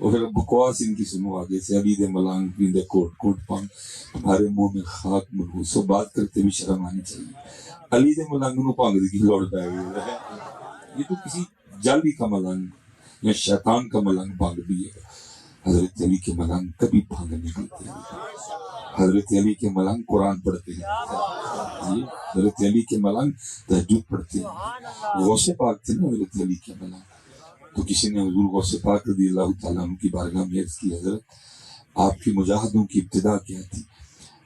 اور پھر بکواس ان کی سنو آگے سے، علی دے ملانگ پیندے کوٹ کوٹ پانگ تمہارے منہ میں خاک منو، سو بات کرتے بھی شرم آنی چاہیے۔ علی دے ملانگ نو پانگ دی کی لوڑ پہ گئی، یہ تو کسی جالی کا ملانگ یا شیطان کا ملانگ بھانگ بھی ہے۔ حضرت علی کے ملانگ کبھی بھانگ نہیں دیتے، حضرت علی کے ملانگ قرآن پڑھتے ہیں، حضرت علی کے ملانگ تہجد پڑھتے ہیں۔ غوث پاک تھے نا حضرت علی کے ملانگ، تو کسی نے حضور غوث پاک رضی اللہ تعالیٰ عنہ کی بارگاہ میں عرض کی، حضرت آپ کی مجاہدوں کی ابتدا کیا تھی؟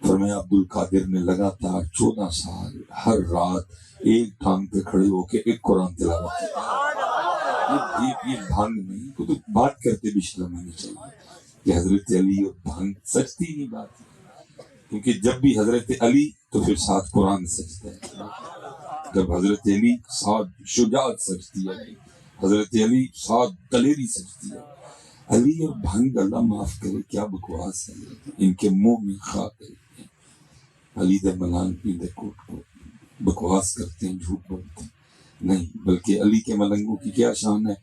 فرمایا عبد القادر نے لگاتار 14 سال ہر رات ایک ٹانگ پہ کھڑے ہو کے ایک قرآن تلاوت کی۔ یہ بھانگ نہیں، تو بات کرتے بھی شرم آنی چاہیے کہ حضرت علی اور بھانگ سچتی نہیں بات ہے، کیونکہ جب بھی حضرت علی تو پھر ساتھ قرآن سجتا ہے، جب حضرت علی ساتھ شجاعت سجتی ہے، حضرت علی ساتھ دلیری سجتی ہے۔ علی اور بھنگ اللہ معاف کرے کیا بکواس ہے، ان کے منہ میں خاک ہے۔ علی دے ملانگ پیندے کوٹ کوٹ بکواس کرتے ہیں، جھوٹ بولتے ہیں نہیں، بلکہ علی کے ملنگوں کی کیا شان ہے،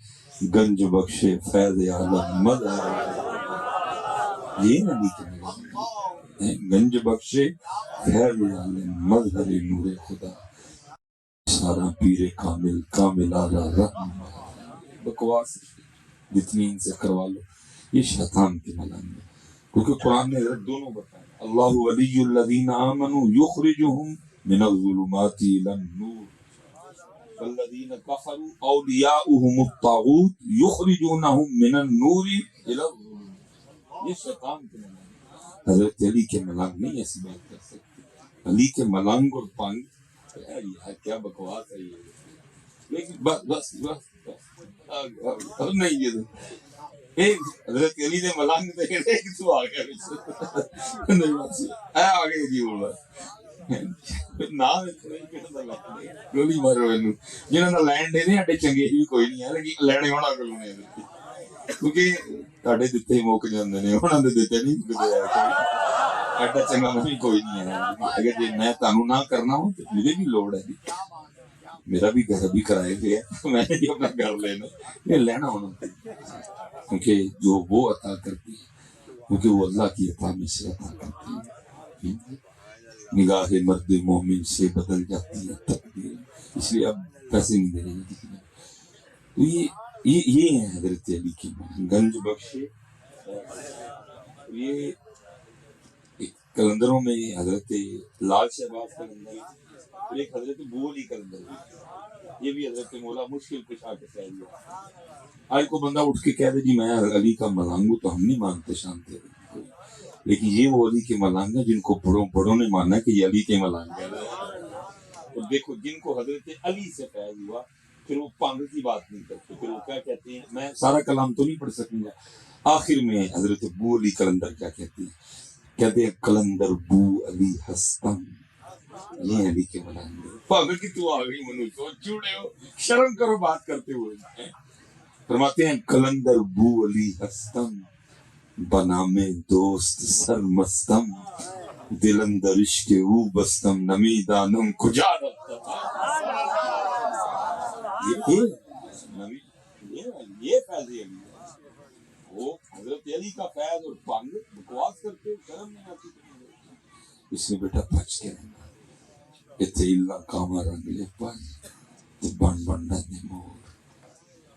گنج بخشے فیض عالم مظہر، یہ علی کے ملنگ ہیں، گنج بخشے فیض عالم مظہر نور خدا، سارا پیر کامل کامل آلہ رحم، بکواس جتنی ان سے کروا لو، یہ شیطان کے ملانگ ہے، کیونکہ قرآن نے دونوں بتایا، اللہ ولی الذین آمنوا یخرجہم من الظلمات الی النور والذین کفروا اولیاؤہم الطاغوت یخرجونہم من النور الی الظلمات، یہ شیطان کے ملانگ ہے۔ حضرت علی کے ملانگ نہیں ایسی بات کر سکتے، علی کے ملانگ اور پانگ یار کیا بکواس ہے یہ، لیکن بس بس بس بس نہیں، یہ ایک حضرت علی نے ملانگ دے ایک تو آ گیا نہیں بس اے آگے جی بول نام گولی مارو جنہوں نے لینڈ دے اڈے چنگے بھی کوئی نہیں ہے، لیکن لینے ہونا کو نہیں کیونکہ تاڈے دتے موک جاندے نے، انہاں دے دتے نہیں مکدے ایڈا چنگا میں کوئی نہیں ہے۔ اگر جی میں تانوں نہ کرنا ہوں تو مجھے بھی لوڑ ہے، میرا بھی گھر بھی کرائے ہوئے ہے، میں نے بھی اپنا گھر لینا، یہ لینا ہونا چاہیے، کیونکہ جو وہ عطا کرتی ہے، کیونکہ وہ اللہ کی عطا میں سے عطا کرتی ہے، نگاہ مرد مومن سے بدل جاتی ہے تقدیر، اس لیے اب پیسے نہیں دینے کسی نے۔ تو یہ ہے حضرت علی کی گنج بخشے۔ یہ کلندروں میں حضرت لال شہباز کلندر، ایک حضرت بو علی کلندر، یہ بھی حضرت مولا مشکل کشا کے فیض ہے۔ آج کو بندہ اٹھ کے کہہ دے جی میں علی کا ملانگ ہوں، تو ہم نہیں مانتے شانتے، لیکن یہ وہ علی کے ملانگ ہیں جن کو بڑوں نے مانا کہ یہ علی کے ملانگ ہے۔ اور دیکھو جن کو حضرت علی سے فیض ہوا پھر وہ پانگ کی بات نہیں کرتے، پھر وہ کیا کہتے ہیں، میں سارا کلام تو نہیں پڑھ سکوں گا، آخر میں حضرت بو علی کلندر کیا کہتے ہیں، کہتے ہیں کلندر بو علی ہستم، یہ علی کے ملانگ ہے۔ پاگل کی تو آگئی منو تو چوڑے ہو، شرم کرو بات کرتے ہوئے۔ فرماتے ہیں کلندر بو علی ہستم، بنام دوست سر مستم، دل اندر عشق او بستم، نمی دانم کجا رفتم۔ یہ فیض علی ہے، وہ حضرت علی کا فیض، اور بانگ بکواس کرتے شرم نہیں آتی۔ اس نے بیٹا بچ کے رہنا، اتنے اللہ کاما رنگ لے پائی بن بننا دے مور،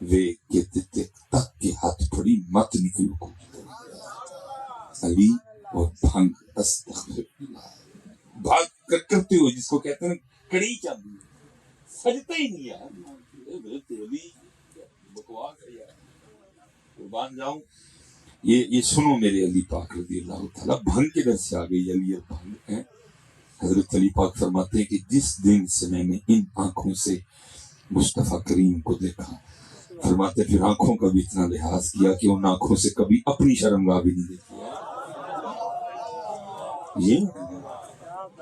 ویک کے تک تک کے ہاتھ پڑی مت نکلو کو علی اور بھنگ استغفر اللہ، بھاگ کرتے ہوئے جس کو کہتے ہیں کڑی چاندی سجتا ہی نہیں ہے، علی بکواس ہے یار، قربان جاؤں۔ یہ سنو میرے علی پاک رضی اللہ تعالیٰ، بھنگ کے در سے آ گئی علی اور بھنگ ہے۔ حضرت علی پاک فرماتے ہیں کہ جس دن سے میں نے ان آنکھوں سے مصطفیٰ کریم کو دیکھا، فرماتے پھر آنکھوں کا بھی اتنا لحاظ کیا کہ ان آنکھوں سے کبھی اپنی شرمگاہ بھی نہیں دیکھی۔ یہ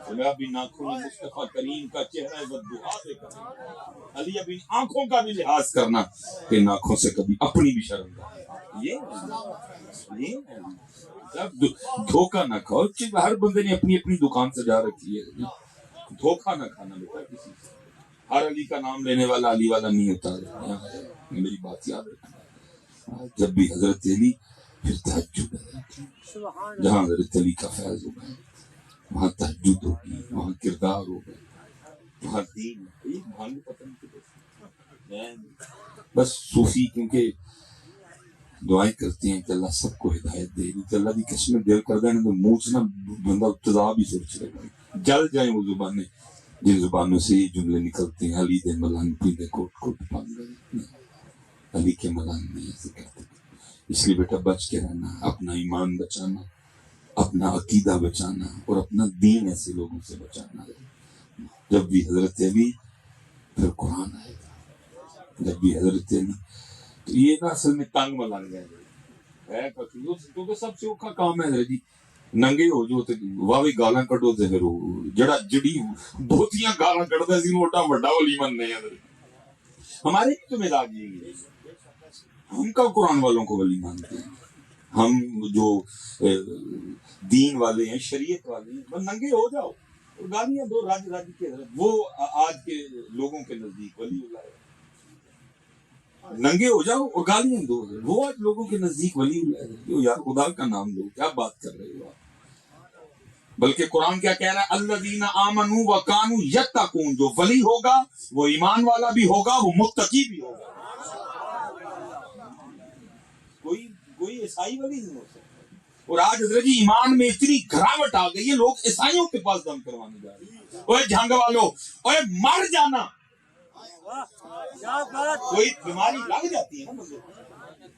میں اب ان آنکھوں میں مصطفیٰ کریم کا چہرہ بددعا دیکھا، علی اب ان آنکھوں کا بھی لحاظ کرنا کہ ان آنکھوں سے کبھی اپنی بھی شرمگاہ، یہ جب دھوکہ نہ کھاؤ، ہر بندے نے اپنی اپنی دکان سجا رکھی ہے، دھوکہ نہ کھانا بیٹا کسی سے، ہر علی کا نام لینے والا علی والا نہیں ہوتا، میری بات یاد رکھنا، جب بھی حضرت علی پھر تہجد ہے، جہاں حضرت علی کا فیض ہوگا وہاں تہجد ہوگی، وہاں کردار ہوگا، وہاں دین بھانگ پتن کی بس صوفی کیونکہ دعائیں کرتے ہیں کہ اللہ سب کو ہدایت دے، کہ اللہ کی قسم دل کر دینے تو منہ سے نہ بندہ ابتدا بھی سوچ لے گا، جل جائیں وہ زبانیں جن زبانوں سے یہ جملے نکلتے ہیں، علی دے ملنگ پیندے کوٹ کوٹ پانگ گئے، علی کے ملنگ نہیں ایسے کرتے۔ اس لیے بیٹا بچ کے رہنا، اپنا ایمان بچانا، اپنا عقیدہ بچانا اور اپنا دین ایسے لوگوں سے بچانا ہے۔ جب بھی حضرت علی پھر قرآن آئے گا، جب بھی حضرت علی تو یہ نا اصل میں تنگ ملنگ ہے کیونکہ سب سے اوکھا کام ہے حضرت جی ننگے ہو جو تے واوی گالاں کڈو تے پھر جڑا جڑی بہتیاں گالاں کڈدا سی موٹا بڑا ولی مننے ہیں ہمارے بھی تو مزاج یہی ہے، ہم کا قرآن والوں کو ولی مانتے ہیں، ہم جو دین والے ہیں شریعت والے ہیں، بس ننگے ہو جاؤ اور گالیاں دو راج راج کے حضرت، وہ آج کے لوگوں کے نزدیک ولی اللہ ہے، ننگے ہو جاؤ اور گالیاں دو، وہ آج لوگوں کے نزدیک ولی اللہ ہے۔ یار خدا کا نام لو، کیا بات کر رہے ہو آپ؟ بلکہ قرآن کیا کہہ رہا ہے، الذین آمنوا وکانوا یتقون، جو ولی ہوگا وہ ایمان والا بھی ہوگا، وہ متقی بھی ہوگا، کوئی عیسائی ولی نہیں ہو سکتا۔ اور آج حضرت جی ایمان میں اتنی گراوٹ آ گئی ہے، لوگ عیسائیوں کے پاس دم کروانے جا رہے ہیں، اوے جھنگ والو، اوے مر جانا، کوئی بیماری لگ جاتی ہے نا مجھے،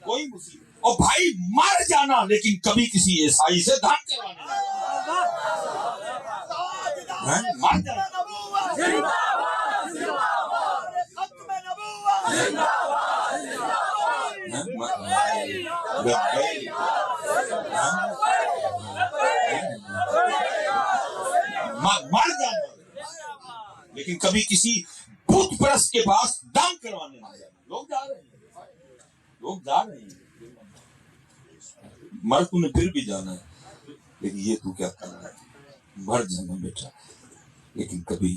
کوئی مصیبت، اور بھائی مر جانا لیکن کبھی کسی عیسائی سے دم کروانے مر جانا۔ مر جانا لیکن کبھی کسی بت پرست کے پاس دم کروانے نہ جانا۔ لوگ جا رہے ہیں مر تو نے پھر بھی جانا ہے، لیکن یہ تو کیا کر رہا ہے، مر جانا بیٹا لیکن کبھی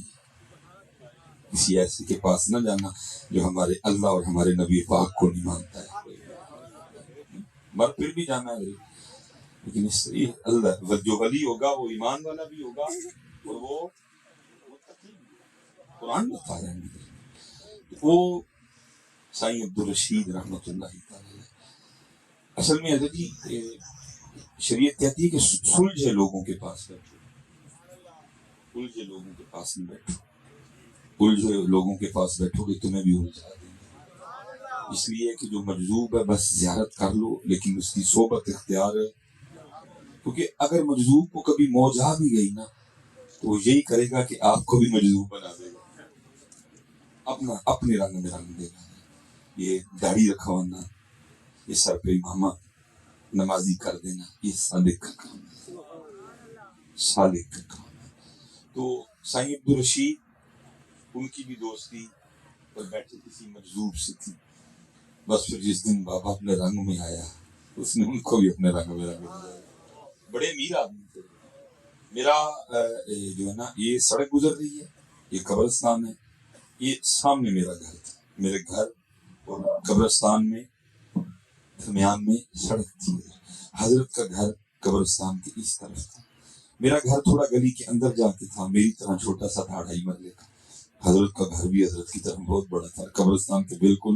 کسی ایسے کے پاس نہ جانا جو ہمارے اللہ اور ہمارے نبی پاک کو نہیں مانتا ہے۔ مر پھر بھی جانا ہے لیکن اس سے اللہ جو ولی ہوگا وہ ایمان والا بھی ہوگا اور وہ قرآن بتا رہے ہیں۔ وہ سائیں عبدالرشید رحمۃ اللہ تعالی اصل میں حضرت جی شریعت کہتی ہے کہ سلجھے لوگوں کے پاس بیٹھو، الجھے لوگوں کے پاس نہیں بیٹھو، الجھے لوگوں کے پاس بیٹھو گے تمہیں بھی الجھا دیں گے۔ اس لیے کہ جو مجذوب ہے بس زیارت کر لو لیکن اس کی صحبت اختیار ہے، کیونکہ اگر مجذوب کو کبھی موج آ بھی گئی نا تو وہ یہی کرے گا کہ آپ کو بھی مجذوب بنا دے گا، اپنے رنگ میں رنگ دے گا۔ یہ داڑھی رکھوانا، یہ سر پہ امامہ نمازی کر دینا، یہ سالک کا کام ہے، سالک کا کام ہے۔ تو سائیں عبدالرشید ان کی بھی دوستی پر بیٹھے کسی مجذوب سے تھی، بس پھر جس دن بابا اپنے رنگ میں آیا اس نے ان کو بھی اپنے رنگ میں رنگ دیا۔ بڑے امیر آدمی تھے۔ میرا جو ہے نا یہ سڑک گزر رہی ہے، یہ قبرستان ہے، یہ سامنے میرا گھر تھا، میرے گھر اور قبرستان میں درمیان میں سڑک تھی، حضرت کا گھر قبرستان کے اس طرف تھا، میرا گھر تھوڑا گلی کے اندر جا کے تھا، میری طرح چھوٹا سا تھا 2.5 مرلے کا، حضرت کا گھر بھی حضرت کی طرح بہت بڑا تھا، قبرستان کے بالکل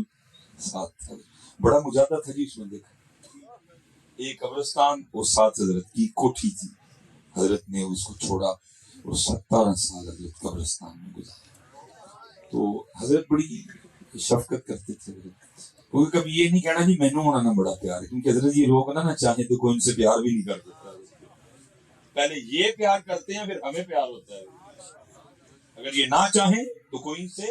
ساتھ تھا، بڑا مجاہدہ تھا جی اس میں۔ دیکھا ایک قبرستان اور ساتھ حضرت کی کوٹھی تھی، حضرت نے اس کو چھوڑا اور 17 سال حضرت قبرستان میں گزارے۔ تو حضرت بڑی شفقت کرتے تھے، کیونکہ کبھی یہ نہیں کہنا جی مینوں ہونا نا بڑا پیار ہے، کیونکہ حضرت یہ لوگ نا چاہیں تو کوئی ان سے پیار بھی نہیں کر سکتا، پہلے یہ پیار کرتے ہیں پھر ہمیں پیار ہوتا ہے، اگر یہ نہ چاہیں تو کوئی ان سے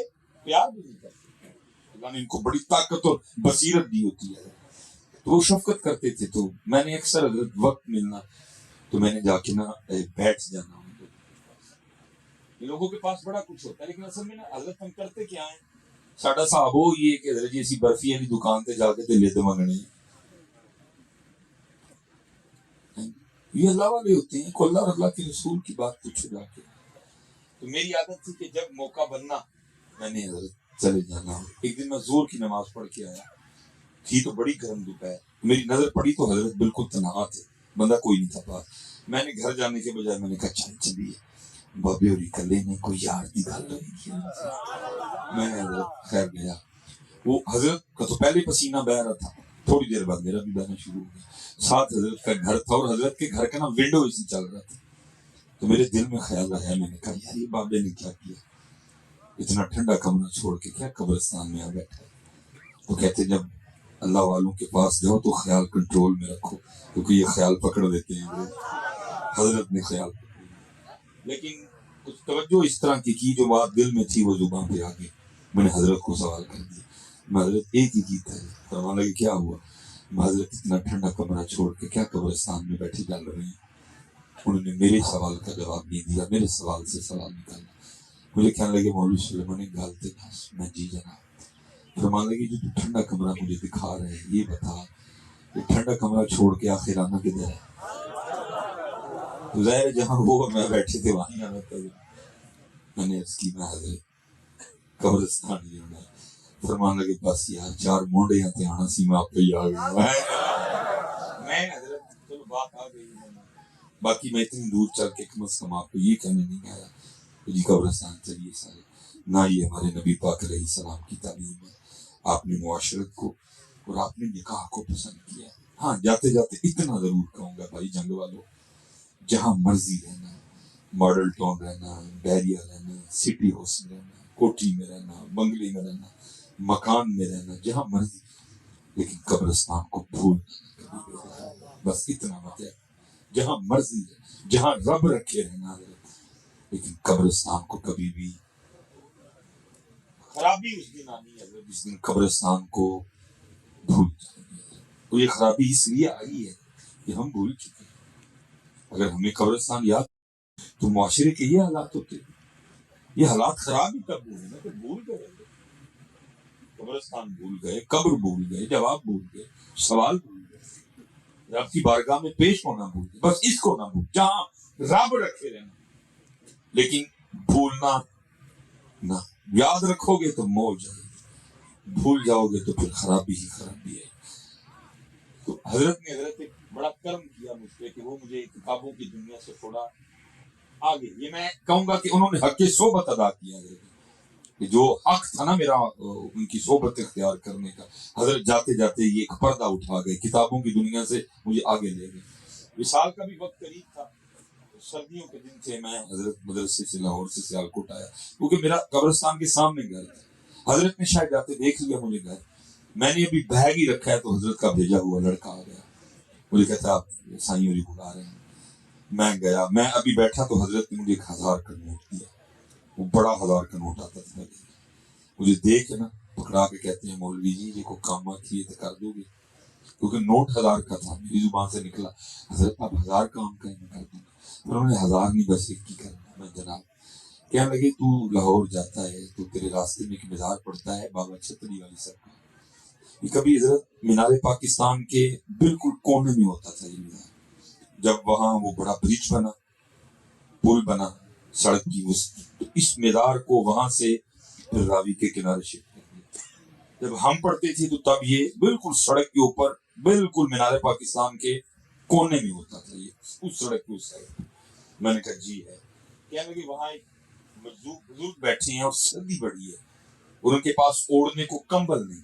پیار بھی نہیں کرتا، اللہ نے ان کو بڑی طاقت اور بصیرت دی ہوتی ہے، تو وہ شفقت کرتے تھے۔ تو میں نے اکثر حضرت وقت ملنا تو میں نے جا کے نا بیٹھ جانا، ان لوگوں کے پاس بڑا کچھ ہوتا ہے لیکن اصل میں نا حضرت ہم کرتے کیا ہیں، ساڈا صاحب وہ یہ کہ حضرت جی اسی برفی والی دکان تے جا کے تے لد منگنے، یہ اللہ والے ہوتے ہیں، کو اللہ اور اللہ کے رسول کی بات پوچھو جا کے۔ تو میری عادت تھی کہ جب موقع بننا میں نے حضرت چلے جانا۔ ایک دن میں زور کی نماز پڑھ کے آیا تھی تو بڑی گرم دوپہر، میری نظر پڑی تو حضرت بالکل تنہا تھے، بندہ کوئی نہیں تھا پاس۔ میں نے گھر جانے کے بجائے میں نے کہا چلیے بابے اور کلے نے کوئی یار کی گل ہوئی کیا۔ میں حضرت خیر گیا، وہ حضرت کا تو پہلے پسینہ بہ رہا تھا، تھوڑی دیر بعد میرا بھی بہنا شروع ہو گیا۔ ساتھ حضرت کا گھر تھا اور حضرت کے گھر کا نا ونڈو اسی چل رہا تھا، تو میرے دل میں خیال آیا، میں نے کہا یار یہ بابے نے کیا کیا، اتنا ٹھنڈا کمرہ چھوڑ کے کیا قبرستان میں آ بیٹھا ہے۔ تو کہتے جب اللہ والوں کے پاس جاؤ تو خیال کنٹرول میں رکھو، کیونکہ یہ خیال پکڑ دیتے ہیں۔ حضرت نے خیال پکڑ، لیکن کچھ توجہ اس طرح کی جو بات دل میں تھی وہ زبان پہ آ گئی۔ میں نے حضرت کو سوال کر دیا، میں حضرت ایک ہی تھا، فرمانے لگے کیا ہوا؟ میں حضرت اتنا ٹھنڈا کمرہ چھوڑ کے کیا قبرستان میں بیٹھے ڈال رہے ہیں؟ انہوں نے میرے سوال کا جواب نہیں دیا، میرے سوال سے سوال نکالا۔ مجھے کہنے لگے مولوی سلیمان نے گالتے ناس، میں جی جناب۔ فرمانے لگے جو تو ٹھنڈا کمرہ مجھے دکھا رہے ہیں، یہ بتا یہ ٹھنڈا کمرہ چھوڑ کے آخر آنا کدھر ہے؟ تو ظاہر ہے جہاں وہ میں بیٹھے تھے وہیں آنا تھا۔ میں نے اس کی میں حضرت قبرستان ہی ہونا ہے۔ فرمانے لگے بس یار 4 مونڈے یہاں تے آنا سی، میں آپ پہ ہی آ گیا۔ میں حضرت چلو بات آ گئی، باقی میں اتنی دور چل کے کم از کم آپ کو یہ کہنے نہیں آیا کہ جی قبرستان چلیے سارے، نہ یہ ہمارے نبی پاک علیہ السلام کی تعلیم ہے۔ آپ نے معاشرت کو اور آپ نے نکاح کو پسند کیا۔ ہاں جاتے جاتے اتنا ضرور کہوں گا بھائی جنگ والوں، جہاں مرضی رہنا، ماڈل ٹاؤن رہنا، بیریا رہنا، سٹی ہاؤس میں رہنا، کوٹھی میں رہنا، بنگلے میں رہنا، مکان میں رہنا، جہاں مرضی، لیکن قبرستان کو بھولنا کبھی، بس اتنا مت ہے۔ جہاں مرضی ہے، جہاں رب رکھے رہنا، لیکن قبرستان کو کبھی بھی خرابی اس دن آنی ہے جس دن قبرستان کو بھول جائیں گے۔ تو یہ خرابی اس لیے آئی ہے کہ ہم بھول چکے ہیں۔ اگر ہمیں قبرستان یاد تو معاشرے کے یہ حالات ہوتے، یہ حالات خراب ہی کب ہوئے نا کہ بھول گئے، قبرستان بھول گئے، قبر بھول گئے، جواب بھول گئے، سوال بھول گئے، رب کی بارگاہ میں پیش ہونا بھول گئے۔ بس اس کو نہ بھول، جہاں رب رکھے رہنا، لیکن بھولنا نہ۔ یاد رکھو گے تو موج آئے گی، بھول جاؤ گے تو پھر خرابی ہی خرابی ہے۔ تو حضرت نے ایک بڑا کرم کیا مجھ پہ کہ وہ مجھے کتابوں کی دنیا سے تھوڑا آگے، یہ میں کہوں گا کہ انہوں نے حق صحبت ادا کیا ہے، کہ جو حق تھا نا میرا ان کی صحبت اختیار کرنے کا، حضرت جاتے جاتے یہ ایک پردہ اٹھا گئے، کتابوں کی دنیا سے مجھے آگے لے گئے۔ وصال کا بھی وقت قریب تھا، سردیوں کے دن تھے، میں حضرت مدرسے سے لاہور سے سیالکوٹ آیا، کیونکہ میرا قبرستان کے سامنے گھر تھا۔ حضرت نے شاید جاتے دیکھ لیا مجھے گھر، میں نے ابھی بیگ ہی رکھا ہے تو حضرت کا بھیجا ہوا لڑکا آ گیا، مجھے کہتا آپ سائیں ہوری بلا رہے ہیں۔ میں گیا، میں ابھی بیٹھا تو حضرت نے مجھے 1000 کا نوٹ دیا، وہ بڑا 1000 کا نوٹ آتا تھا، مجھے دیکھ نا پکڑا کے کہتے ہیں مولوی جی یہ کو کام کیے تو کر دو گے، کیونکہ نوٹ 1000 کا تھا، میری زبان سے نکلا حضرت آپ 1000 کام کہیں میں کر دوں گا۔ پھر انہوں نے 1000 نہیں بس ایک کی کرنا۔ میں جناب کہنے لگے تو لاہور جاتا ہے تو تیرے راستے میں ایک مزار پڑتا ہے بابا چھتری والی سرکار، یہ کبھی حضرت مینار پاکستان کے بالکل کونے میں ہوتا تھا یہ مزار، جب وہاں وہ بڑا برج بنا، پل بنا سڑک کی، اس مزار کو وہاں سے پھر راوی کے کنارے شفٹ کر دیا۔ جب ہم پڑھتے تھے تو تب یہ بالکل سڑک کے اوپر، بالکل مینار پاکستان کے کونے میں ہوتا تھا، یہ اس سڑک کے اس سائڈ۔ میں نے کہا جی ہے، کہنے لگے وہاں ایک بزرگ بیٹھے ہیں اور سردی بڑی ہے اور ان کے پاس اوڑھنے کو کمبل نہیں،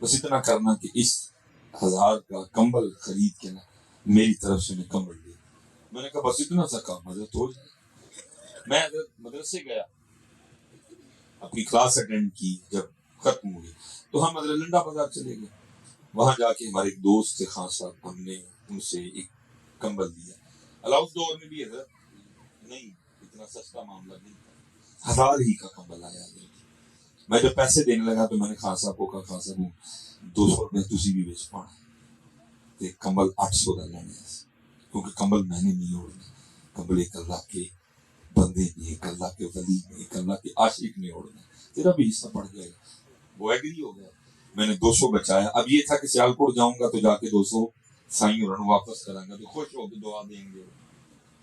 بس اتنا کرنا کہ اس 1000 کا کمبل خرید کے نا میری طرف سے انہیں کمبل دے۔ میں نے کہا بس اتنا سا کام حضرت ہو جائے۔ میں حضرت مدرسے گیا، اپنی کلاس اٹینڈ کی، جب ختم ہوئی تو ہم حضرت لنڈا بازار چلے گئے، وہاں جا کے ہمارے ایک دوست تھے خان صاحب، ہم نے ان سے ایک کمبل دیا۔ اس دور میں بھی حضرت نہیں اتنا سستا معاملہ نہیں تھا، 1000 ہی کا کمبل آیا حضرت۔ میں جب پیسے دینے لگا تو میں نے خان صاحب کو کہا خان صاحب 200 روپے تسی بھی بیچ پانا تے کمبل 800 کا لینا ہے، کیونکہ کمبل میں نے نہیں اوڑھنا، کمبل ایک اللہ کے بندے نے، ایک اللہ کے ولی نے، ایک اللہ کے عاشق نے اوڑھنا، تیرا بھی حصہ پڑ جائے گا۔ وہ ایگری ہو گیا، میں نے 200 بچایا۔ اب یہ تھا کہ سیالکوٹ جاؤں گا تو جا کے 200 سائیں اور واپس کراں گا تو خوش ہو کے دعا دیں گے۔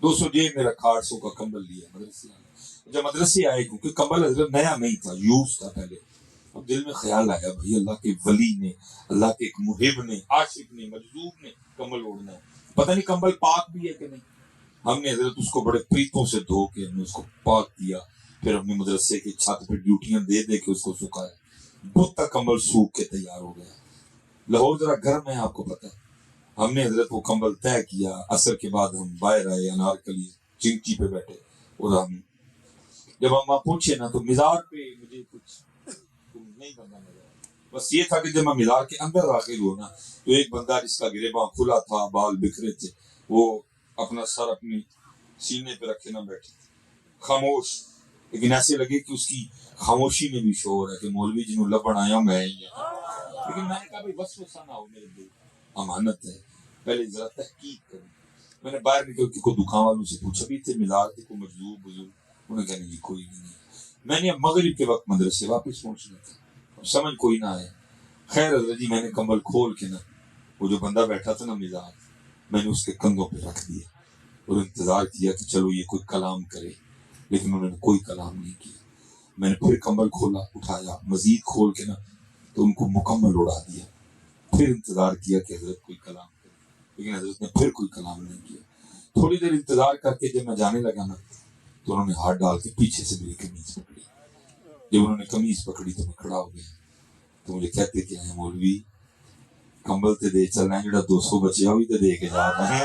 200 جیب میں رکھا، 800 کا کمبل لیا، مدرسے آئے۔ جب مدرسے آئے کیونکہ کمبل حضرت نیا نہیں تھا، یوز تھا پہلے، اب دل میں خیال آیا بھائی اللہ کے ولی نے، اللہ کے ایک محب نے، عاشق نے، مجذوب نے کمبل اوڑھنا ہے، پتہ نہیں کمبل پاک بھی ہے کہ نہیں۔ ہم نے حضرت اس کو بڑے پریتوں سے دھو کے ہم نے اس کو پاک کیا، پھر ہم نے مدرسے کی چھت پہ ڈیوٹیاں دے دے کے اس کو سکھایا، بدھ تک کمبل سوکھ کے تیار ہو گیا۔ لاہور ذرا گرم ہے، آپ کو پتہ ہے۔ ہم نے حضرت وہ کمبل طے کیا، عصر کے بعد ہم باہر آئے، انارکلی چنچی پہ بیٹھے، اور ہم جب ہم وہاں پہنچے نا تو مزار پہ مجھے کچھ نہیں بندہ نظر آیا، بس یہ تھا کہ جب میں مزار کے اندر داخل ہوا نا تو ایک بندہ جس کا گریباں کھلا تھا، بال بکھرے تھے، وہ اپنا سر اپنی سینے پہ رکھے نہ بیٹھے، خاموش، لیکن ایسے لگے کہ اس کی خاموشی میں بھی شور ہے کہ مولوی جنہوں لبن آیا میں ہی ہے۔ لیکن میں نے کہا بھائی وسوسہ نہ ہو میرے دل، امانت ہے، پہلے ذرا تحقیق کروں۔ میں نے باہر نکل کے کوئی دکان والوں سے پوچھا بھی تھے مزار تھے کوئی مجذوب بزرگ، انہوں نے کہا نہیں کوئی نہیں۔ میں نے اب مغرب کے وقت مدرسے واپس پہنچنا تھا، اب سمجھ کوئی نہ آئے، خیر حضرت جی میں نے کمبل کھول کے نا وہ جو بندہ بیٹھا تھا نا مزار، میں نے اس کے کندھوں پہ رکھ دیا اور انتظار کیا کہ چلو یہ کوئی کلام کرے، لیکن انہوں نے کوئی کلام نہیں کیا۔ میں نے پھر کمبل کھولا، اٹھایا، مزید کھول کے نا تو ان کو مکمل اڑا دیا، پھر انتظار کیا کہ حضرت کوئی کلام کرے، لیکن حضرت نے پھر کوئی کلام نہیں کیا۔ تھوڑی دیر انتظار کر کے جب میں جانے لگا نا تو انہوں نے ہاتھ ڈال کے پیچھے سے میری قمیض پکڑی، جب انہوں نے قمیض پکڑی تو میں کھڑا ہو گیا، تو مجھے کہتے کہ ہیں مولوی کمبل تے دے چلنا ہے، جڑا 200 بچیا ہوئی تے دے کے جا رہا ہے۔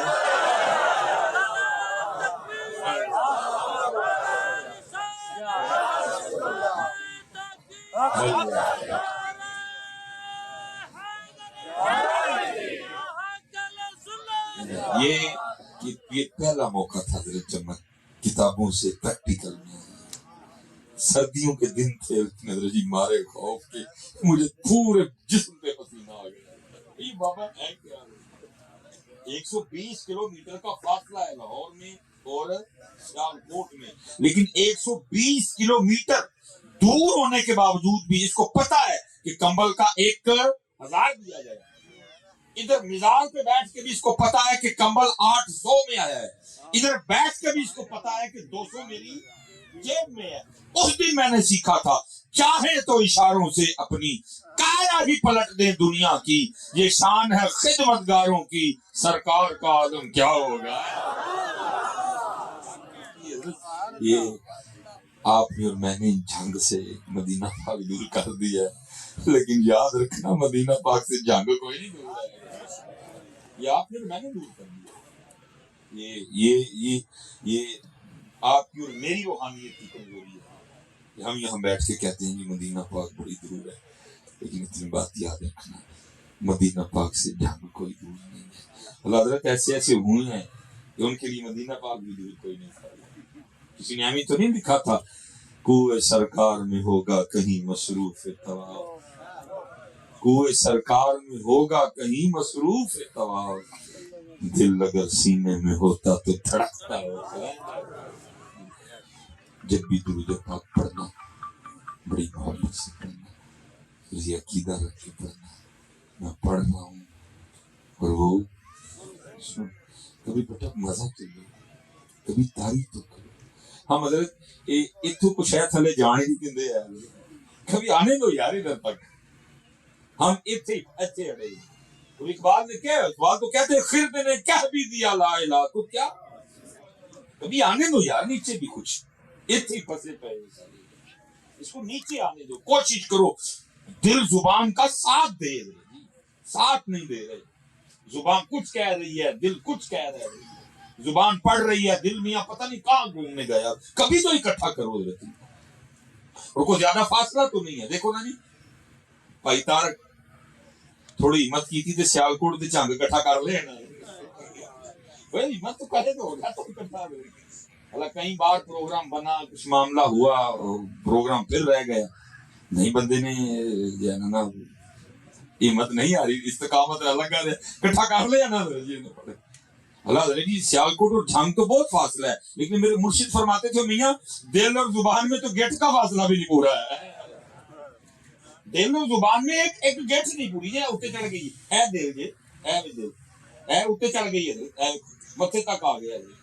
یہ پہلا موقع تھا حضرت جب میں کتابوں سے پریکٹیکل میں، سردیوں کے دن تھے حضرت جی، مارے خوف کے مجھے پورے جسم پہ پسینہ آ گیا۔ یہ بابا ہے کیا، 120 کلومیٹر کا فاصلہ ہے لاہور میں اور سیالکوٹ میں، لیکن 120 کلومیٹر دور ہونے کے باوجود بھی اس کو پتا ہے کہ کمبل کا 1000 دیا جائے، ادھر مزار پہ بیٹھ کے بھی اس کو پتا ہے کہ کمبل 800 میں آیا ہے، ادھر بیٹھ کے بھی اس کو پتا ہے کہ 200 میری جیب میں ہے۔ اس دن میں نے سیکھا تھا چاہے تو اشاروں سے اپنی کایا ہی پلٹ دیں دنیا کی، یہ شان ہے خدمتگاروں کی، سرکار کا عالم کیا ہوگا۔ یہ آپ نے اور میں نے جنگ سے مدینہ پاک دور کر دیا ہے، لیکن یاد رکھنا مدینہ پاک سے جنگ کوئی نہیں دور ہے، یہ آپ نے اور میں نے دور کر دیا۔ یہ آپ کی اور میری روحانیت کی کمزوری ہے کہ ہم یہاں بیٹھ کے کہتے ہیں کہ مدینہ پاک بڑی دور ہے، لیکن اتنی بات یاد رکھنا مدینہ پاک سے جنگ کوئی دور نہیں ہے۔ اللہ حضرت ایسے ایسے ہوئے ہیں کہ ان کے لیے مدینہ پاک بھی دور کوئی نہیں تھا۔ کسی نے ہمیں تو نہیں لکھا تھا کوئے سرکار میں ہوگا کہیں مصروف طواف، کوئے سرکار میں ہوگا کہیں مصروف طواف، دل اگر سینے میں ہوتا تو دھڑکتا ہوتا۔ جب بھی درود پاک پڑھنا بڑی محبت سے پڑھنا، یہ عقیدہ رکھ کے پڑھنا میں پڑھ رہا ہوں، اور وہ سن، کبھی بیٹا مزہ تو لو، کبھی تعریف تو کرو۔ ہم حضرت اتو کو شاید تھلے جانے نہیں دیندے یار، کبھی آنے دو یار ادھر تک، ہم اتھے اڑے۔ اور اقبال نے کیا، اقبال تو کہتے ہیں خرد نے کہہ بھی دیا لا الہ، تو کیا، کبھی آنے دو یار نیچے بھی کچھ، اتھے پھنسے پے اس کو نیچے آنے دو، کوشش کرو۔ دل زبان کا ساتھ دے رہے، ساتھ نہیں دے رہے، زبان کچھ کہہ رہی ہے، دل کچھ کہہ رہا ہے، زبان پڑھ رہی ہے، دل میاں پتہ نہیں کہاں گھومنے گیا، کبھی تو اکٹھا کرو حضرت، اور کوئی زیادہ فاصلہ تو نہیں ہے۔ دیکھو نا جی بھائی تارک تھوڑی ہمت کی تھی تے سیالکوٹ تے جنگ اکٹھا کر لے نا، بھائی ہمت تو کرے تو ہوگا تو اکٹھا کرے۔ اللہ کئی بار پروگرام بنا، کچھ معاملہ ہوا، پروگرام پھر رہ گیا، نہیں بندے نے جو ہے نا ہمت نہیں آ رہی، استقامت اللہ کا اکٹھا کر لیا نا اللہ حضرت جی۔ سیالکوٹ اور جھنگ تو بہت فاصلہ ہے، لیکن میرے مرشد فرماتے تھے میاں دل اور زبان میں تو گیٹ کا فاصلہ بھی نہیں پورا ہے، دل اور زبان میں ایک گیٹ نہیں پوری ہے، اتنے چڑھ گئی ہے دل جی، اے دل اے اتنے چڑھ گئی ہے، متھے تک آ گیا ہے،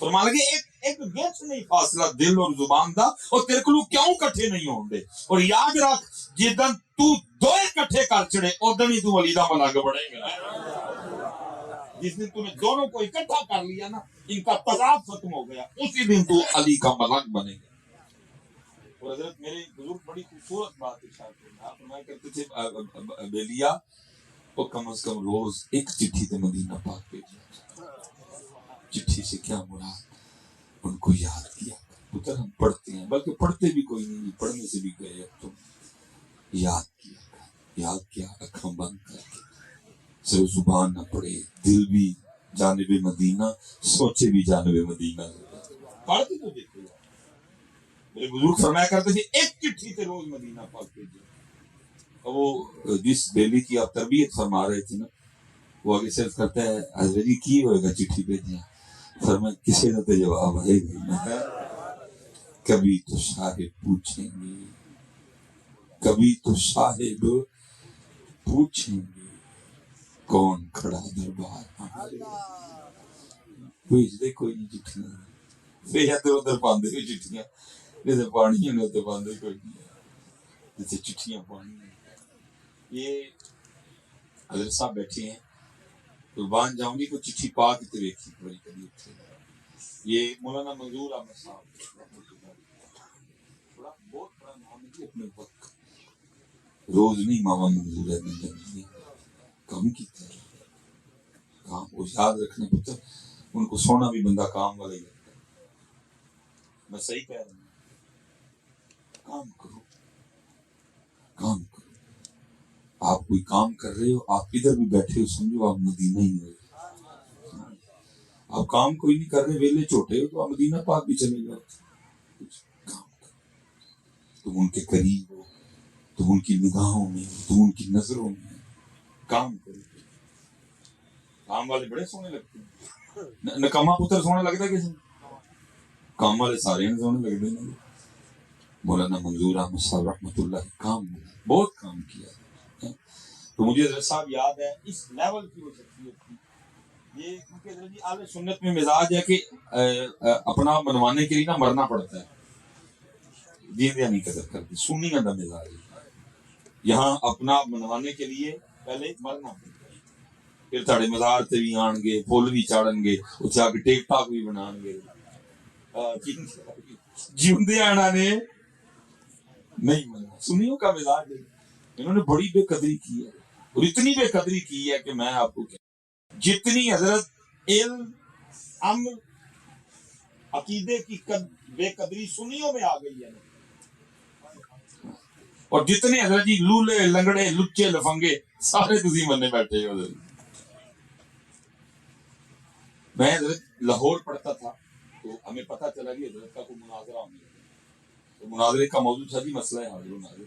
فرمان لگے ایک گیٹ نہیں فاصلہ دل اور زبان دا اور تیرے کو کیوں کٹھے نہیں ہون دے اور یاد رکھ جدن تو دوئے کٹھے کر چڑے ادن ہی تو ولی دا ملنگ بڑھے گا جس دن تم نے دونوں کو اکٹھا کر لیا نا ان کا تضاد ختم ہو گیا اسی دن تو علی کا ملنگ بنے گا اور حضرت میرے بزرگ بڑی خوبصورت بات ارشاد فرمایا فرمایا کرتے تھے بیلیا تو کم از کم روز ایک چٹھی تے مدینہ پاک بھیجا چٹھی سے کیا مراد ان کو یاد کیا پتر ہم پڑھتے ہیں بلکہ پڑھتے بھی کوئی نہیں پڑھنے سے بھی گئے تم یاد کیا اکھاں بند کر کے صرف زبان نہ پڑھے دل بھی جانب مدینہ سوچے بھی جانب مدینہ پڑھ کے تو دیکھو میرے بزرگ فرمایا کرتے تھے ایک چٹھی سے روز مدینہ پاک بھیجے اور وہ جس بیلی کی آپ تربیت فرما رہے تھے نا وہ آگے صرف کرتا ہے حضرت جی کی ہوئے گا چٹھی بھیجنا فرمایا کسی نہ تو جواب ہے گا کبھی تو صاحب پوچھیں گے کبھی تو صاحب پوچھیں گے کون کھڑا دربار کوئی کوئی نہیں چٹھیاں پھر ادھر ادھر پاندے ہوئی چٹھیاں جیسے پانی ہے ادھر پاندے کوئی نہیں جیسے چٹھیاں پانی یہ حضرت صاحب بیٹھے ہیں قربان جاؤں گی کو چٹھی پا کے دیکھی بڑی کبھی اٹھے یہ مولانا منظور احمد صاحب بڑا بہت بڑا نام ہے اپنے وقت روز نہیں ماما منظور ہے کم کیتا ہے کام کو یاد رکھنا پتر ان کو سونا بھی بندہ کام والا ہی لگتا ہے میں صحیح کہہ رہا ہوں کام کرو آپ کوئی کام کر رہے ہو آپ ادھر بھی بیٹھے ہو سمجھو آپ مدینہ ہی ہوئے آپ کام کوئی نہیں کر رہے ویلے چھوٹے ہو تو آپ مدینہ پاک بھی چلے جاؤ کام کرو تم ان کے قریب ہو تم ان کی نگاہوں میں تم ان کی نظروں میں کام کرو کام والے بڑے سونے لگتے ہیں نکما پتر سونے لگتا ہے کسی کام والے سارے سونے لگتے ہیں مولانا منظور احمد صاحب رحمۃ اللہ کام بہت کام کیا تو مجھے حضرت صاحب یاد ہے اس لیول کی وہ شخصیت تھی یہ کیونکہ حضرت اہل سنت میں مزاج ہے کہ اپنا بنوانے کے لیے نہ مرنا پڑتا ہے دیندیا نہیں قدر کرتی سنی کا مزاج ہے یہاں اپنا بنوانے کے لیے پہلے مرنا پڑتا ہے پھر تھوڑے مزار سے بھی آن گے پھول بھی چاڑن گے اتنے آ کے ٹیک ٹاک بھی بنا گے جیوندے آنا نے نہیں منا سنیوں کا مزاج ہے انہوں نے بڑی بے قدری کی ہے اور اتنی بے قدری کی ہے کہ میں آپ کو جتنی حضرت علم امر عقیدے کی بے قدری سنیوں میں آ گئی ہے اور جتنے حضرت جی لولے لنگڑے لچے لفنگے سارے تسی مننے بیٹھے ہو میں حضرت لاہور پڑھتا تھا تو ہمیں پتہ چلا کہ حضرت کا کوئی مناظرہ ہونے لگا تو مناظرے کا موضوع تھا جی مسئلہ حاضر و ناظر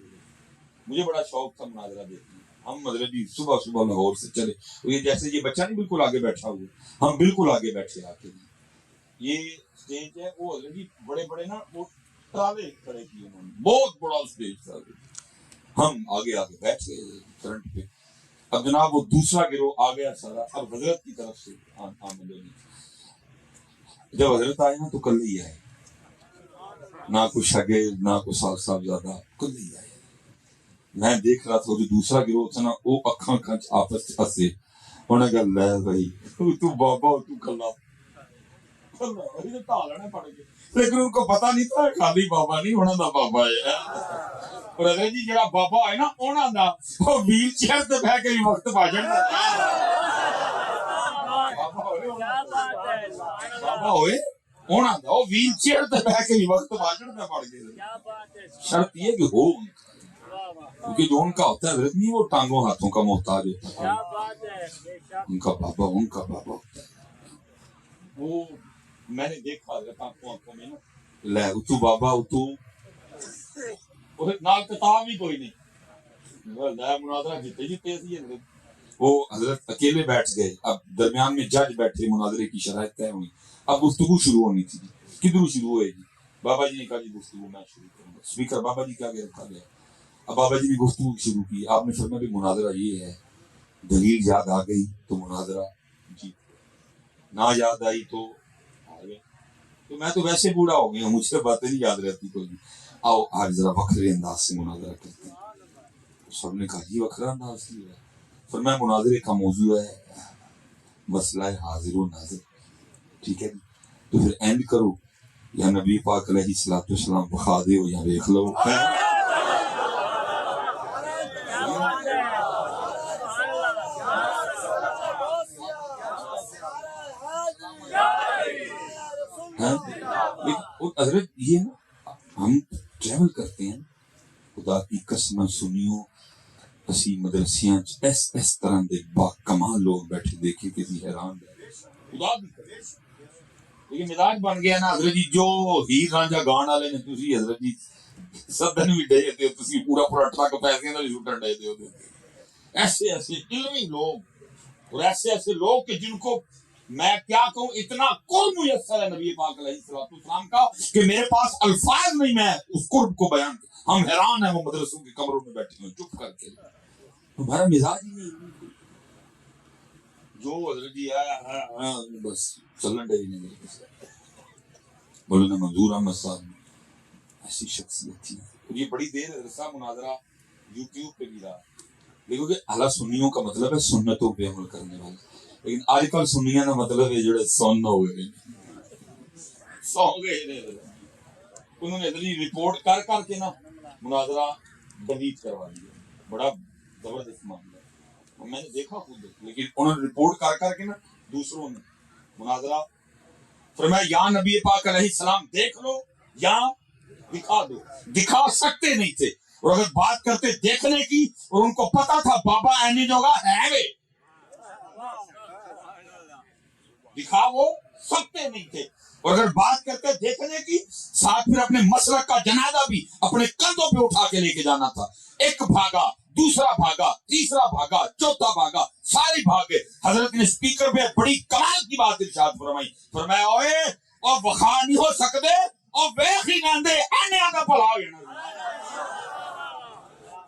مجھے بڑا شوق تھا مناظرہ دیکھنے ہم حضرت جی صبح صبح لاہور سے چلے یہ جیسے یہ بچہ نہیں بالکل آگے بیٹھا ہوا ہم بالکل آگے بیٹھے آ کے یہ اسٹیج ہے وہ حضرت جی بڑے بڑے نا وہ ٹرالے کھڑے کیے انہوں نے بہت بڑا اسٹیج تھا ہم آگے آگے بیٹھ گئے فرنٹ پہ اب جناب وہ دوسرا گروہ آ گیا سارا اب حضرت کی طرف سے آمد ہونی جب حضرت آئے نا تو کل ہی آئے نہ کوئی شاگرد نہ کوئی صاحب زیادہ کل ہی آئے میں دیکھ رہا تھا جو دوسرا گروہ تھا نا وہ اکھاں کھنچ آپس ہنسے انہیں کہا لے بھائی تو بابا تو کلا لیکن ان کو پتا نہیں تھا خالی بابا نہیں ہونا دا بابا ہے اور اگر جی جڑا بابا ہے نا اونا دا وہ ویل چیئر تے بیٹھ کے وقت بھاجن بابا ہوئے اونا دا وہ ویل چیئر تے بیٹھ کے وقت بھاجن تے پڑ گئے شرط یہ کہ ہو کیونکہ جو ان کا ہوتا ہے حضرت نہیں وہ ٹانگوں ہاتھوں کا محتاج ہوتا ہے ان کا بابا ہوتا ہے وہ میں نے دیکھا حضرت آنکھوں میں نا لے اتو بابا اتو نال کتاب بھی کوئی نہیں لے مناظرہ جیتے سی وہ حضرت اکیلے بیٹھ گئے اب درمیان میں جج بیٹھے مناظرے کی شرائط طے ہوئی اب گفتگو شروع ہونی تھی کدھر شروع ہوئے گی بابا جی نے کہا جی گفتگو میں شروع کروں گا اسپیکر بابا جی کے آگے رکھا گیا اب بابا جی نے گفتگو شروع کی آپ نے فرمایا بھی مناظرہ یہ ہے دلیل یاد آ گئی تو مناظرہ جی نہ یاد آئی تو آگے تو میں تو ویسے بوڑھا ہو گیا ہوں، مجھے باتیں نہیں یاد رہتی کوئی بھی. آؤ آج ذرا وکھرے انداز سے مناظرہ کرتے ہیں. سب نے کہا یہ وکھرا انداز کی ہے. پھر میں مناظرے کا موضوع ہے مسئلہ حاضر و ناظر. ٹھیک ہے تو پھر اینڈ کرو یا نبی پاک علیہ الصلوۃ والسلام بخا دے ہو یا دیکھ لو. حضرت یہ ہم ٹریول کرتے ہیں خدا کی قسم سنیو اسی مدرسیاں اس طرح دے با کمال لوگ بیٹھے دیکھے کہ حیران خدا بھی لیکن مزاج بن گیا نا حضرت جی جو ہیر رانجھا گان والے نے تسی حضرت جی سدن بھی ڈے تے تسی پورا ٹرک پیسے نال شوٹر ڈے تے ایسے علمی لوگ اور ایسے لوگ کہ جن کو میں کیا کہوں اتنا قرب میسر ہے نبی پاک علیہ الصلوۃ والسلام کا کہ میرے پاس الفاظ نہیں میں اس قرب کو بیان. ہم حیران ہیں وہ مدرسوں کے کمروں میں بیٹھے ہیں چپ کر کے. تمہارا مزاج ہی نہیں جو حضرت جی آیا بس چلن ڈے نہیں. مولانا منظور احمد صاحب ایسی شخصیت تھی. یہ بڑی دیر رسا مناظرہ یوٹیوب پہ بھی رہا لیکن کہ اعلیٰ سنیوں کا مطلب ہے سنتوں پہ عمل کرنے والے. لیکن آج کل سنیاں کا مطلب ہے جڑے سن ہو گئے سو گئے انہوں نے رپورٹ کر کے نا مناظرہ ڈیلیٹ کروا دیا. بڑا زبردست معاملہ ہے میں نے دیکھا خود. لیکن انہوں نے رپورٹ کر کے نا دوسروں نے مناظرہ فرمایا یا نبی پاک علیہ السلام دیکھ لو یا دکھا دو. دکھا سکتے نہیں تھے اور اگر بات کرتے دیکھنے کی اور ان کو پتا تھا بابا اینی جوگا ہے وے دکھا وہ سکتے نہیں تھے. اور اگر بات کرتے دیکھنے کی ساتھ پھر اپنے مسلک کا جنازہ بھی اپنے کندھوں پہ اٹھا کے لے کے جانا تھا. ایک بھاگا دوسرا بھاگا تیسرا بھاگا چوتھا بھاگا سارے بھاگے. حضرت نے اسپیکر پہ بڑی کمال کی بات ارشاد فرمائی. فرمایا اوئے اور بخا نہیں ہو سکتے اور ویخ ہی نہ دے اینے آگا پلا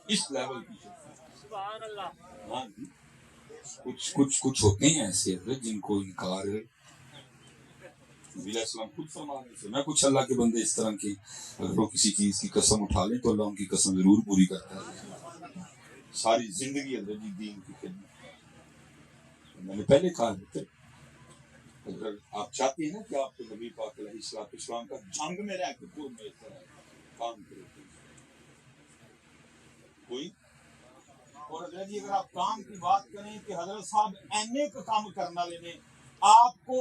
اس لیول کی. کچھ ہوتے ہیں ایسے حضرت جن کو انکار ہے. نبی علیہ السلام خود فرما رہے تھے میں کچھ اللہ کے بندے اس طرح کے اگر وہ کسی چیز کی قسم اٹھا لیں تو اللہ ان کی قسم ضرور پوری کرتا ہے. ساری زندگی حضرت جی دین کی خدمت. میں نے پہلے کہا تھا اگر آپ چاہتے ہیں نا کہ آپ کو نبی پاک علیہ الصلوۃ والسلام کا جنگ میں رہ کے پور میں اس طرح کام کرے کوئی. اور حضرت جی اگر آپ کام کی بات کریں کہ حضرت صاحب اینے کا کام کرنا لینے آپ کو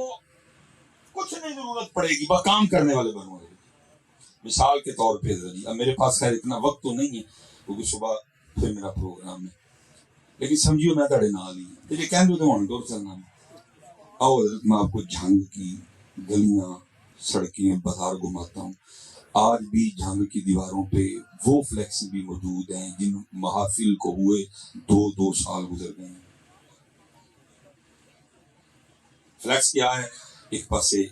کچھ نہیں ضرورت پڑے گی بس کام کرنے والے بنو. مثال کے طور پہ حضرت جی اب میرے پاس خیر اتنا وقت تو نہیں ہے کیونکہ صبح پھر میرا پروگرام ہے لیکن سمجھیو میں تھوڑے نال ہی یہ کہہ دو تو ہوں دور چلنا. آؤ حضرت میں آپ کو جھنگ کی گلیاں سڑکیں بازار گھماتا ہوں. آج بھی جھنگ کی دیواروں پہ وہ فلیکس بھی موجود ہیں جن محافل کو ہوئے 2 سال گزر گئے ہیں. فلیکس کیا ہے؟ ایک پاسے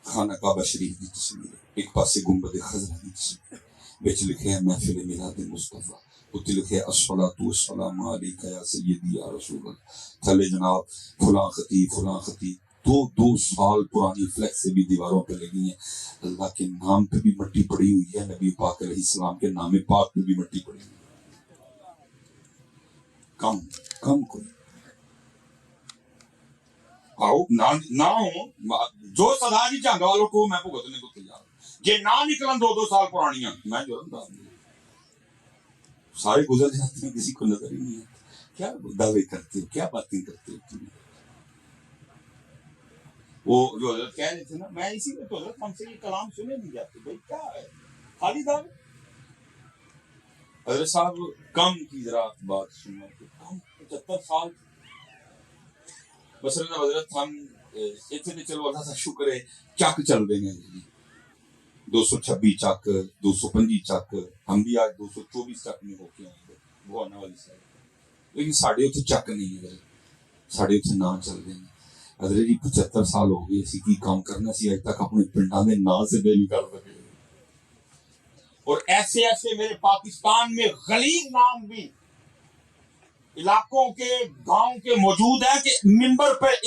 خانہ کعبہ شریف کی تصویر ہے ایک پاسے گنبد خضرا کی تصویر بیچ لکھے ہیں محفل میلاد مصطفیٰ اتنے لکھے الصلاۃ والسلام علیک یا سیدی یا رسول اللہ. تھلے جناب فلاں خطیب 2 سال پرانی فلیکس سے بھی دیواروں پہ لگی ہیں. اللہ کے نام پہ بھی مٹی پڑی ہوئی ہے نبی پاک علیہ السلام کے نام پاک پہ بھی مٹی پڑی ہوئی ہے. کم کوئی آؤ نہ ہو جو سزا دی جنگ والوں کو میں بھگتنے کو تیار یہ نہ نکلن 2 سال پرانی میں جرم سارے گزر جاتے ہیں کسی کو نظر ہی نہیں آتا. کیا دعوے کرتے ہو کیا باتیں کرتے ہو تم. وہ جو حضرت کہہ رہے تھے نا میں اسی میں تو حضرت ہم سے یہ کلام سنے نہیں جاتے بھائی کیا ہے خالی دعوے. حضرت صاحب کم کی ذرا بات سننا کم 75 سال بس حضرت ہم اتنے چلو اللہ کا شکر ہے چک چل رہے ہیں 226 چک 225 چک ہم بھی آج 224 چک میں ہو کے آئے وہ آنے والی سائڈ. لیکن ساڑھے اتنے چک نہیں ہے ساڑھے اتنے نہ چل رہے ہیں. حضرت جی 75 سال ہو گئے اسی کی کام کرنا سی اج تک اپنے پنڈا میں نا سے دے نہیں کر سکے. اور ایسے میرے پاکستان میں غلیظ نام بھی علاقوں کے گاؤں کے موجود ہیں کہ منبر پہ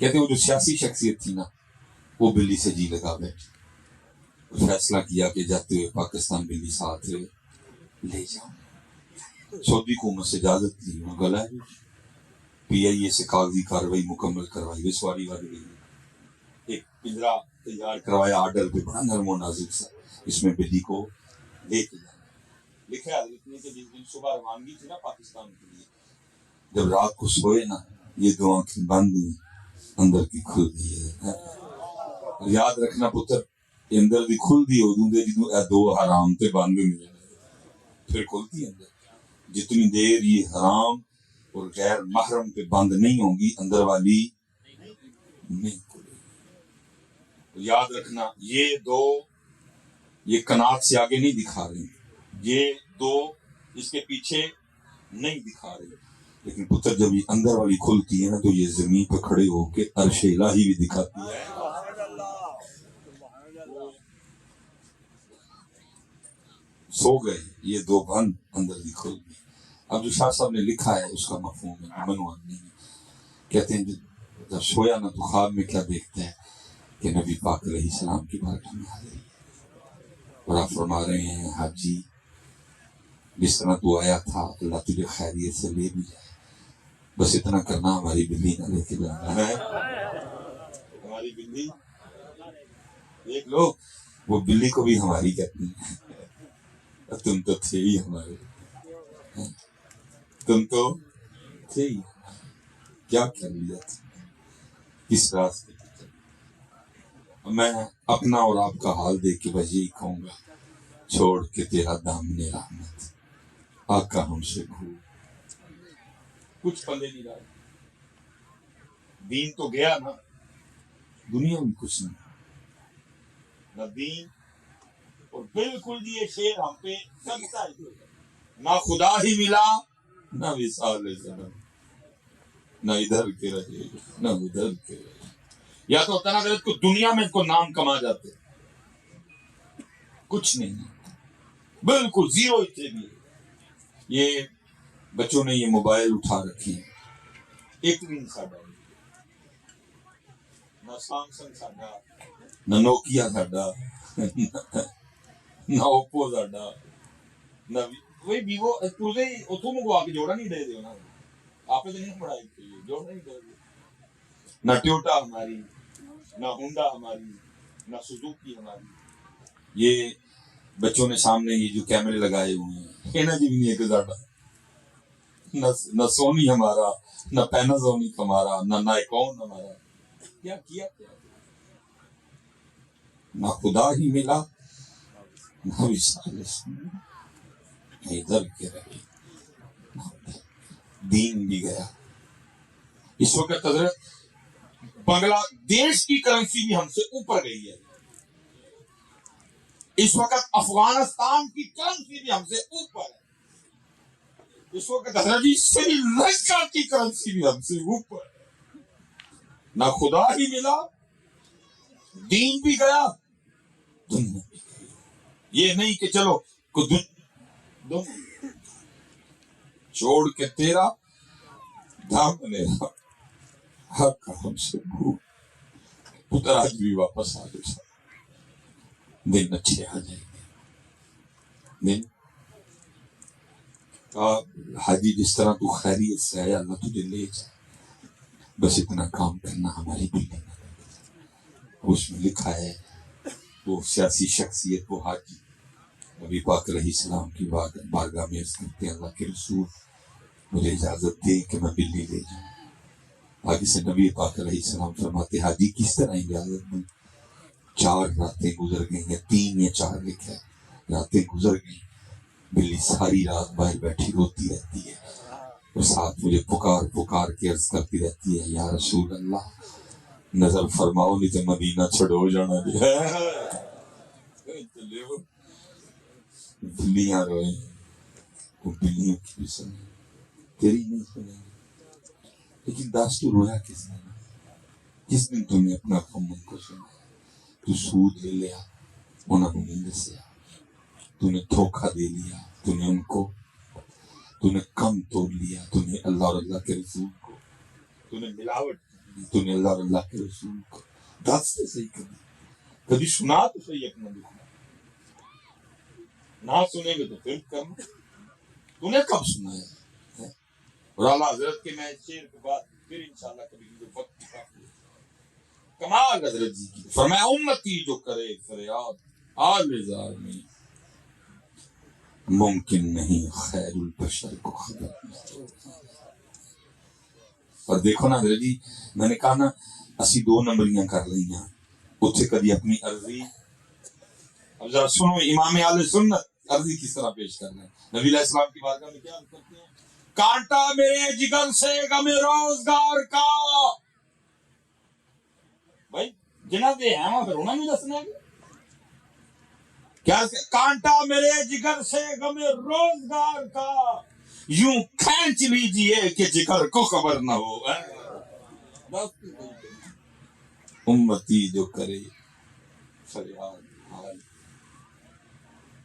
کہتے وہ جو سیاسی شخصیت تھی نا وہ بلی سے جی لگا بیٹھی، فیصلہ کیا کہ جاتے ہوئے پاکستان بلی ساتھ لے جاؤں۔ سعودی حکومت سے اجازت لی، انہوں گلا ہے پی آئی اے سے کاغذی کارروائی مکمل کروائی، وسواری ود گئی، ایک پنجرا تیار کروایا آرڈر پہ، بڑا نرم و نازک سا، اس میں بلی کو لے کے جانا۔ لکھا ہے حضرت نے کہ جس دن صبح روانگی تھی نا پاکستان کے لیے، جب رات کو سوئے نا یہ دو آنکھیں بند ہوئی، اندر کی کھل گئی ہے۔ یاد رکھنا پتر، اندر دی کھل دی ہو دوں دے جدوں اے دو حرام تے بند نہیں ہے، پھر کھلتی ہے اندر۔ جتنی دیر یہ حرام اور غیر محرم پہ بند نہیں ہوں گی اندر والی نہیں کھلے گی۔ یاد رکھنا یہ دو، یہ کنات سے آگے نہیں دکھا رہے، یہ دو اس کے پیچھے نہیں دکھا رہے، لیکن پتر جب یہ اندر والی کھلتی ہے نا تو یہ زمین پہ کھڑے ہو کے عرش الہی بھی دکھاتی ہے۔ سو گئے یہ دو بند، اندر دی کھل گئی۔ اب جو شاہ صاحب نے لکھا ہے اس کا مفہوم ہے، منوان نہیں ہے۔ کہتے ہیں جب سویا نا تو خواب میں کیا دیکھتا ہے کہ نبی پاک علیہ السلام کی بارگاہ میں حاضر ہے اور آپ فرما رہے ہیں حاجی جس طرح تو آیا تھا اللہ تجھے خیریت سے لے بھی جائے، بس اتنا کرنا ہماری بلی نہ لے کے جانا ہے۔ ہماری بلی دیکھ لو، وہ بلی کو بھی ہماری کہتی ہیں، تم تو تھے ہی ہمارے، تم تو تھے ہی، کیا کر لیا تھا، کس راستے پہ چل۔ میں اپنا اور آپ کا حال دیکھ کے بس یہی کہوں گا، چھوڑ کے تیرا دامن رحمت آقا ہم سے بھول، کچھ پلے نہیں رہا، دین تو گیا نا، دنیا میں کچھ نہیں نہ دین، اور بالکل یہ شیر ہم پہ سنتا ہے، نہ خدا ہی ملا نہ وصال جنم، نہ ادھر کے رہے نہ ادھر کے رہے، یا تو ہوتا نا اگر کو دنیا میں کو نام کما جاتے، کچھ نہیں، بالکل زیرو اتنے بھی۔ یہ بچوں نے یہ موبائل اٹھا رکھی ہے، ایک نہیں ساڈا، نہ سامسنگ ساڈا، نہ نوکیا ساڈا، نہ اوپو ساڈا، نہ وہی ویوو، تُسے اتوں منگوا کے جوڑا نہیں دے دے نا، آپ نے نہیں پڑھائی جوڑا نہیں دے دے، نہ ٹویوٹا ہماری، نہ ہونڈا ہماری، نہ سوزوکی ہماری۔ یہ بچوں نے سامنے یہ جو کیمرے لگائے ہوئے ہیں کہنا جی بھی نہیں ہے کہ ساڈا، نہ سونی ہمارا، نہ پیناسونک ہمارا، نہ نائکون ہمارا، کیا کیا کیا، نہ خدا ہی ملا نہ وصال جنم، نہ ادھر کے رہے نہ ادھر، دین بھی گیا۔ اس وقت حضرت بنگلہ دیش کی کرنسی بھی ہم سے اوپر گئی ہے، اس وقت افغانستان کی کرنسی بھی ہم سے اوپر ہے، اس وقت حضرت جی سری لنکا کی کرنسی بھی ہم سے اوپر ہے، نہ خدا ہی ملا، دین بھی گیا، دنیا بھی گئی۔ یہ نہیں کہ چلو چھوڑ کے تیرا دامن حق ہم سے بھول، پتر آج بھی واپس آ جائے، دن اچھے آ جائیں گے، دن حاجی جس طرح تو خیریت سے آیا اللہ تجھے لے جائے، بس اتنا کام کرنا ہماری بھی نہیں۔ اس میں لکھا ہے وہ سیاسی شخصیت وہ حاجی نبی پاک علیہ السلام کی بارگاہ میں عرض کرتے ہیں اللہ کے رسول مجھے اجازت دے کہ میں بلی لے جاؤں۔ آگے سے نبی پاک علیہ السلام فرماتے حاجی کس طرح اجازت دوں، 4 راتیں گزر گئی ہیں، 3 یا 4 لکھا ہے، راتیں گزر گئی، بلی ساری رات باہر بیٹھی روتی رہتی ہے اور ساتھ مجھے پکار کے عرض کرتی رہتی ہے یا رسول اللہ نظر فرماؤ نہیں تو مدینہ چھڑو جانا دے۔ بلیاں روئیں، وہ بلیوں کی بھی سنیں، تیری نہیں سنیں، لیکن داس تو رویا کس نے؟ جس دن تم نے اپنا قوم کو سنا، تو سود لے لیا، انہوں نے نہیں دسیا، تو نے دھوکہ دے لیا، تو نے ان کو، تو نے کم توڑ لیا، تو نے اللہ اور اللہ کے رسول کو، تو نے ملاوٹ کی، تو نے اللہ اور اللہ کے رسول کو دس سے صحیح کبھی سنا تو صحیح اپنا دکھنا، نہ سنیں گے تو پھر کرنا، تو نے کب سنا ہے؟ اور اعلیٰ حضرت کے میں شعر کے بعد پھر انشاءاللہ کبھی جو وقت کمال حضرت جی کی فرمایا امتی جو کرے فریاد آل زار میں ممکن نہیں خیر البشر کو خبر۔ اور دیکھو نا حضرت جی، میں نے کہا نا اسی 2 نمبریاں کر رہی ہیں اتھے کدی اپنی عرضی، اب ذرا سنو امام اہل سنت عرضی کس طرح پیش کرنا ہے۔ نبی علیہ السلام کی بارگاہ میں کیا عرض کرتے ہیں؟ کانٹا میرے جگر سے غم روزگار کا، بھائی جنہ دے ہیں وہاں پھر انہوں نے دسنا ہے کیا؟ کانٹا میرے جگر سے غم روزگار کا، یوں کھینچ لیجئے کہ جگر کو خبر نہ ہو۔ امتی جو کرے فریاد حال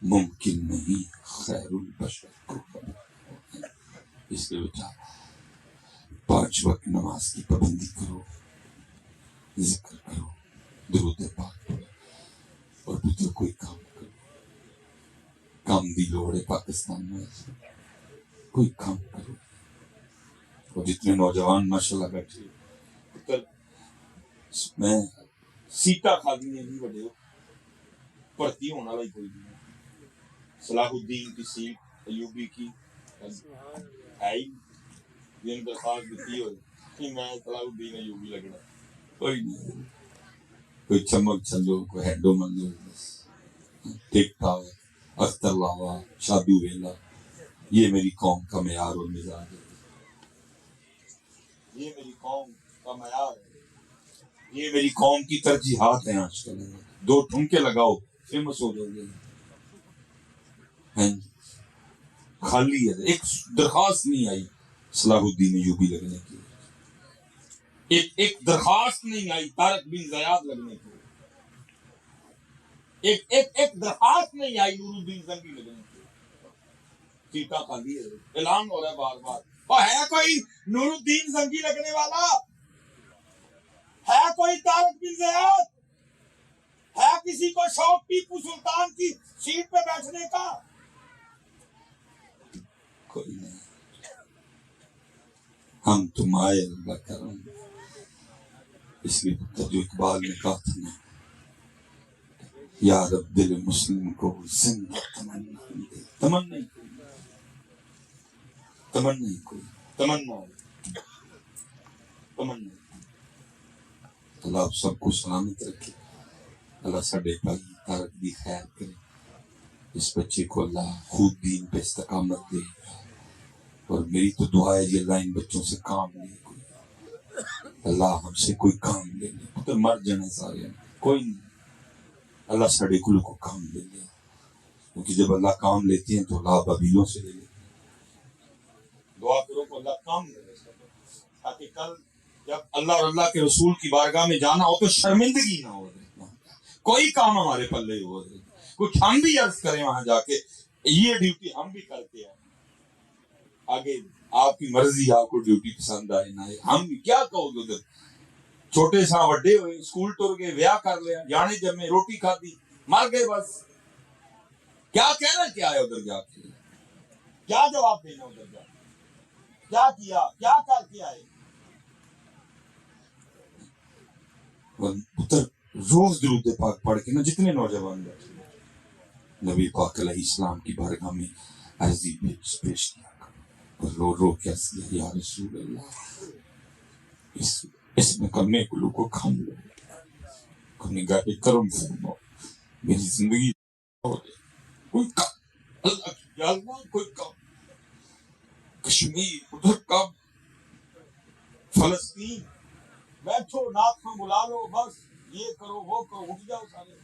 ممکن نہیں خیر البشر کو خبر۔ اس لیے بیٹا 5 وقت نماز کی پابندی کرو، ذکر کرو، درود پاک پڑھو، اور پتر کوئی کام کرو، کام دی لوڑ ہے پاکستان میں، کوئی کام کرو۔ اور جتنے نوجوان ماشاءاللہ بیٹھے پتر میں سیٹا کھادی نے بھی بڑے ہو بھرتی ہونے والا ہی کوئی نہیں، صلاح الدین کی سیٹ ایوبی کی ہے ہی، جن درخواست دیتی ہو کہ میں صلاح الدین ایوبی لگنا، کوئی نہیں، کوئی چمک چلو، کوئی ہیڈو مندو، بس ٹک ٹاک اختر لاوا شادو ویلا، یہ میری قوم کا معیار اور مزاج ہے، یہ میری قوم کا معیار ہے، یہ میری قوم کی ترجیحات ہیں۔ آج کل 2 ٹھمکے لگاؤ فیمس ہو جاؤ گے، خالی ہے، ایک درخواست نہیں آئی صلاح الدین ایوبی لگنے کی، ایک درخواست نہیں آئی طارق بن زیاد لگنے کی، ایک درخواست نہیں آئی نور الدین زنگی لگنے کی، سیٹا خالی ہے، اعلان ہو رہا ہے بار بار، اور ہے کوئی نور الدین زنگی لگنے والا؟ ہے کوئی طارق بن زیاد؟ ہے کسی کو شوق ٹیپو سلطان کی سیٹ پہ بیٹھنے کا؟ کوئی نہیں، ہم تم آئے اللہ کرم، اس لیے جو اقبال نے کہا تھا نا، یا رب دل مسلم کو زندہ تمنا دے، تمنا ہی کوئی، تمنا ہی کوئی، تمنا تمنا، اللہ آپ سب کو سلامت رکھے، اللہ ساڈے بھائی طارق دی خیر کرے، اس بچے کو اللہ خود دین پہ استقامت دے، اور میری تو دعا ہے جی اللہ ان بچوں سے کام لے، کوئی اللہ ہم سے کوئی کام لے لے، تو مر جانے سارے کوئی نہیں، اللہ ساڈے کل کو کام لے لے، کیونکہ جب اللہ کام لیتے ہیں تو اللہ بابیلوں سے لے لیتے ہیں، دعا کرو کہ اللہ کام لے لے، تاکہ کل جب اللہ اور اللہ کے رسول کی بارگاہ میں جانا ہو تو شرمندگی نہ ہو، کوئی کام ہمارے پلے ہو، کچھ ہم بھی عرض کریں وہاں جا کے، یہ ڈیوٹی ہم بھی کرتے ہیں، آگے آپ کی مرضی، آپ کو ڈیوٹی پسند آئے نہ آئے، ہم بھی کیا کہو گے ادھر، چھوٹے سا وڈے ہوئے، اسکول ٹر گئے، ویاہ کر لیا، جانے جمے، روٹی کھادی، مر گئے، بس کیا کہنا کیا ہے ادھر جا کے، کیا جواب دینا ادھر جا کے، کیا کیا، کیا کر کے آئے؟ پتر روز درود پاک پڑھ کے نا جتنے نوجوان بیٹھے نبی پاک علیہ السلام کی بارگاہ میں عرضی پیش کیا کرو، اور رو رو کے عرض کیا یا رسول اللہ، اس میں کرنے کو لوگوں کھان لو، کرنے گا کہ کرم فرماؤ، میری زندگی ہو جائے، کوئی کام اللہ کی یا اللہ، کوئی کام کشمیر ادھر کام، فلسطین بیٹھو، ناک میں بلا لو، بس یہ کرو وہ کرو، اٹھ جاؤ سارے،